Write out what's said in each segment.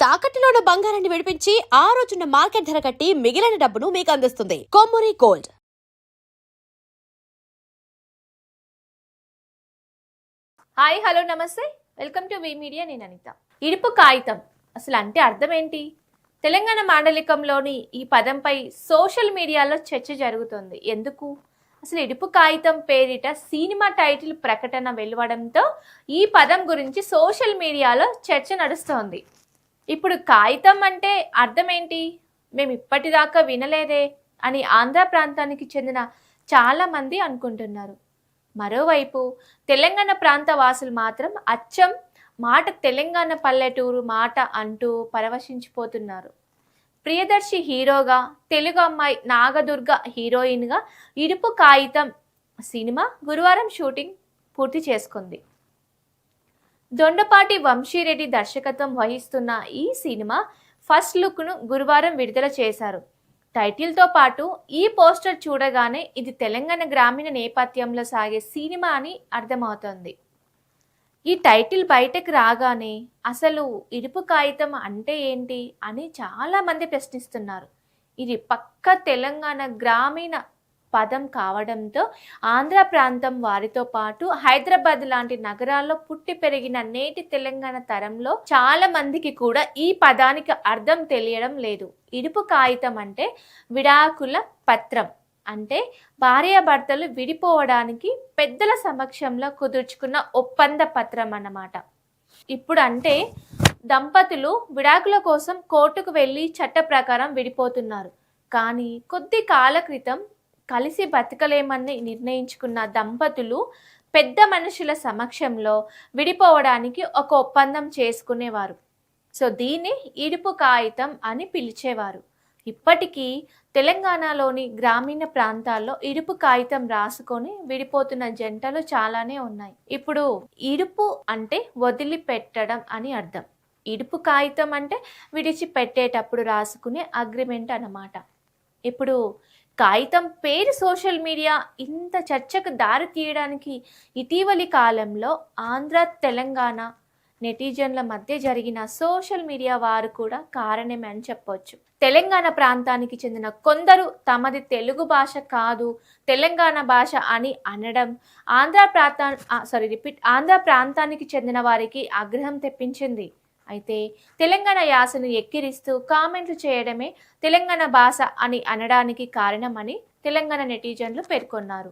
తాకట్టులో ఉన్న బంగారాన్ని విడిపించి ఆ రోజున్న మార్కెట్ ధర కట్టి మిగిలిన డబ్బును మీకు అందిస్తుంది కొమ్మూరి గోల్డ్. హాయ్, హలో, నమస్తే, వెల్కమ్ టు వి మీడియా. నేను అనిత. ఇడుపు కాగితం అసలు అంటే అర్థం ఏంటి? తెలంగాణ మాండలికంలోని ఈ పదంపై సోషల్ మీడియాలో చర్చ జరుగుతుంది. ఎందుకు? అసలు ఇడుపు కాగితం పేరిట సినిమా టైటిల్ ప్రకటన వెలువడంతో ఈ పదం గురించి సోషల్ మీడియాలో చర్చ నడుస్తోంది. ఇప్పుడు కాగితం అంటే అర్థం ఏంటి, మేము ఇప్పటిదాకా వినలేదే అని ఆంధ్ర ప్రాంతానికి చెందిన చాలామంది అనుకుంటున్నారు. మరోవైపు తెలంగాణ ప్రాంత వాసులు మాత్రం అచ్చం మాట తెలంగాణ పల్లెటూరు మాట అంటూ పరవశించిపోతున్నారు. ప్రియదర్శి హీరోగా, తెలుగు అమ్మాయి నాగదుర్గ హీరోయిన్గా ఇడుపు కాగితం సినిమా గురువారం షూటింగ్ పూర్తి చేసుకుంది. దొండపాటి వంశీరెడ్డి దర్శకత్వం వహిస్తున్న ఈ సినిమా ఫస్ట్ లుక్ను గురువారం విడుదల చేశారు. టైటిల్తో పాటు ఈ పోస్టర్ చూడగానే ఇది తెలంగాణ గ్రామీణ నేపథ్యంలో సాగే సినిమా అని అర్థమవుతోంది. ఈ టైటిల్ బయటకు రాగానే అసలు ఇడుపు కాగితం అంటే ఏంటి అని చాలామంది ప్రశ్నిస్తున్నారు. ఇది పక్క తెలంగాణ గ్రామీణ పదం కావడంతో ఆంధ్ర ప్రాంతం వారితో పాటు హైదరాబాద్ లాంటి నగరాల్లో పుట్టి పెరిగిన నేటి తెలంగాణ తరంలో చాలా మందికి కూడా ఈ పదానికి అర్థం తెలియడం లేదు. ఇడుపు కాగితం అంటే విడాకుల పత్రం, అంటే భార్యాభర్తలు విడిపోవడానికి పెద్దల సమక్షంలో కుదుర్చుకున్న ఒప్పంద పత్రం అన్నమాట. ఇప్పుడు అంటే దంపతులు విడాకుల కోసం కోర్టుకు వెళ్ళి చట్ట ప్రకారం విడిపోతున్నారు. కానీ కొద్ది కాల క్రితం కలిసి బతకలేమని నిర్ణయించుకున్న దంపతులు పెద్ద మనుషుల సమక్షంలో విడిపోవడానికి ఒక ఒప్పందం చేసుకునేవారు. సో దీన్ని ఇడుపు కాగితం అని పిలిచేవారు. ఇప్పటికీ తెలంగాణలోని గ్రామీణ ప్రాంతాల్లో ఇడుపు కాగితం రాసుకొని విడిపోతున్న జంటలు చాలానే ఉన్నాయి. ఇప్పుడు ఇడుపు అంటే వదిలిపెట్టడం అని అర్థం. ఇడుపు కాగితం అంటే విడిచిపెట్టేటప్పుడు రాసుకునే అగ్రిమెంట్ అన్నమాట. ఇప్పుడు కాగితం పేరు సోషల్ మీడియా ఇంత చర్చకు దారి తీయడానికి ఇటీవలి కాలంలో ఆంధ్ర తెలంగాణ నెటిజన్ల మధ్య జరిగిన సోషల్ మీడియా వారు కూడా కారణమే అని చెప్పొచ్చు. తెలంగాణ ప్రాంతానికి చెందిన కొందరు తమది తెలుగు భాష కాదు తెలంగాణ భాష అని అనడం ఆంధ్ర ప్రాంతానికి చెందిన వారికి ఆగ్రహం తెప్పించింది. అయితే తెలంగాణ యాసను ఎక్కిరిస్తూ కామెంట్లు చేయడమే తెలంగాణ భాష అని అనడానికి కారణమని తెలంగాణ నెటిజన్లు పేర్కొన్నారు.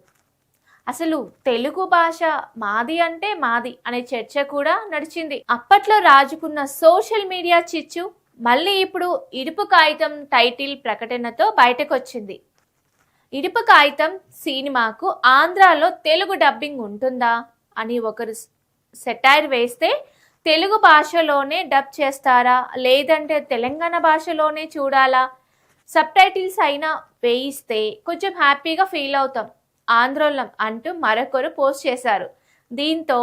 అసలు తెలుగు భాష మాది అంటే మాది అనే చర్చ కూడా నడిచింది. అప్పట్లో రాజుకున్న సోషల్ మీడియా చిచ్చు మళ్ళీ ఇప్పుడు ఇడుపు కాగితం టైటిల్ ప్రకటనతో బయటకొచ్చింది. ఇడుపు కాగితం సినిమాకు ఆంధ్రాలో తెలుగు డబ్బింగ్ ఉంటుందా అని ఒకరు సెటైర్ వేస్తే, తెలుగు భాషలోనే డబ్ చేస్తారా లేదంటే తెలంగాణ భాషలోనే చూడాలా, సబ్ టైటిల్స్ అయినా వేయిస్తే కొంచెం హ్యాపీగా ఫీల్ అవుతాం ఆంధ్రోళం అంటూ మరొకరు పోస్ట్ చేశారు. దీంతో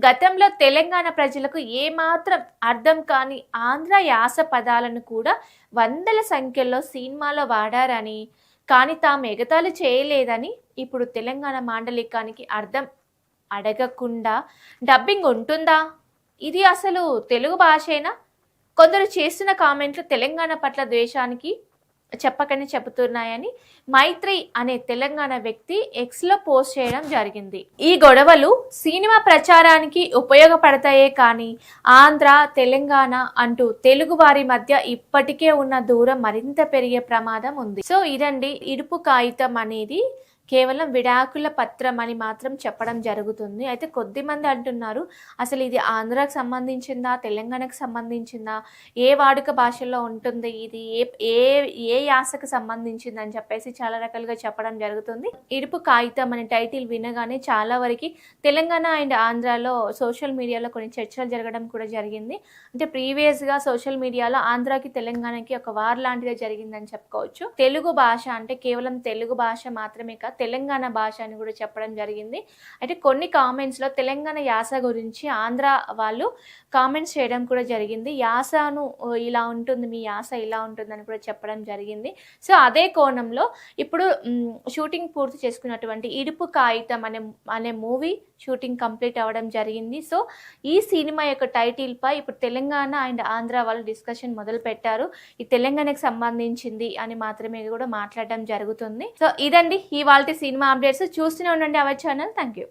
గతంలో తెలంగాణ ప్రజలకు ఏమాత్రం అర్థం కాని ఆంధ్ర యాస పదాలను కూడా వందల సంఖ్యలో సినిమాలో వాడారని, కానీ తాము ఎగతాళి చేయలేదని ఇప్పుడు తెలంగాణ మాండలికానికి అర్థం అడగకుండా డబ్బింగ్ ఉంటుందా, ఇది అసలు తెలుగు భాషేనా? కొందరు చేస్తున్న కామెంట్లు తెలంగాణ పట్ల ద్వేషానికి చెప్పకని చెబుతున్నాయని మైత్రి అనే తెలంగాణ వ్యక్తి ఎక్స్లో పోస్ట్ చేయడం జరిగింది. ఈ గొడవలు సినిమా ప్రచారానికి ఉపయోగపడతాయే కానీ ఆంధ్ర తెలంగాణ అంటూ తెలుగు వారి మధ్య ఇప్పటికే ఉన్న దూరం మరింత పెరిగే ప్రమాదం ఉంది. సో ఇదండి, ఇడుపు కాగితం అనేది కేవలం విడాకుల పత్రం అని మాత్రం చెప్పడం జరుగుతుంది. అయితే కొద్దిమంది అంటున్నారు అసలు ఇది ఆంధ్రాకు సంబంధించిందా తెలంగాణకు సంబంధించిందా, ఏ వాడుక భాషలో ఉంటుంది, ఇది ఏ యాసకు సంబంధించింది అని చెప్పేసి చాలా రకాలుగా చెప్పడం జరుగుతుంది. ఇడుపు కాగితం అనే టైటిల్ వినగానే చాలా వరకు తెలంగాణ అండ్ ఆంధ్రాలో సోషల్ మీడియాలో కొన్ని చర్చలు జరగడం కూడా జరిగింది. అంటే ప్రీవియస్గా సోషల్ మీడియాలో ఆంధ్రాకి తెలంగాణకి ఒక వార్ లాంటిదే జరిగిందని చెప్పుకోవచ్చు. తెలుగు భాష అంటే కేవలం తెలుగు భాష మాత్రమే కాదు, తెలంగాణ భాష అని కూడా చెప్పడం జరిగింది. అయితే కొన్ని కామెంట్స్‌లో తెలంగాణ యాస గురించి ఆంధ్ర వాళ్ళు కామెంట్స్ చేయడం కూడా జరిగింది. యాసను ఇలా ఉంటుంది, మీ యాస ఇలా ఉంటుందని కూడా చెప్పడం జరిగింది. సో, అదే కోణంలో ఇప్పుడు షూటింగ్ పూర్తి చేసుకున్నటువంటి ఇడుపు కాగితం అనే మూవీ షూటింగ్ కంప్లీట్ అవ్వడం జరిగింది. సో, ఈ సినిమా యొక్క టైటిల్‌పై ఇప్పుడు తెలంగాణ అండ్ ఆంధ్ర వాళ్ళు డిస్కషన్ మొదలుపెట్టారు. ఈ తెలంగాణకు సంబంధించింది అని మాత్రమే కూడా మాట్లాడడం జరుగుతుంది. సో, ఇదండి ఇవాల్టి సినిమా అప్డేట్స్. చూస్తూనే ఉండండి అవర్ ఛానల్. థాంక్యూ.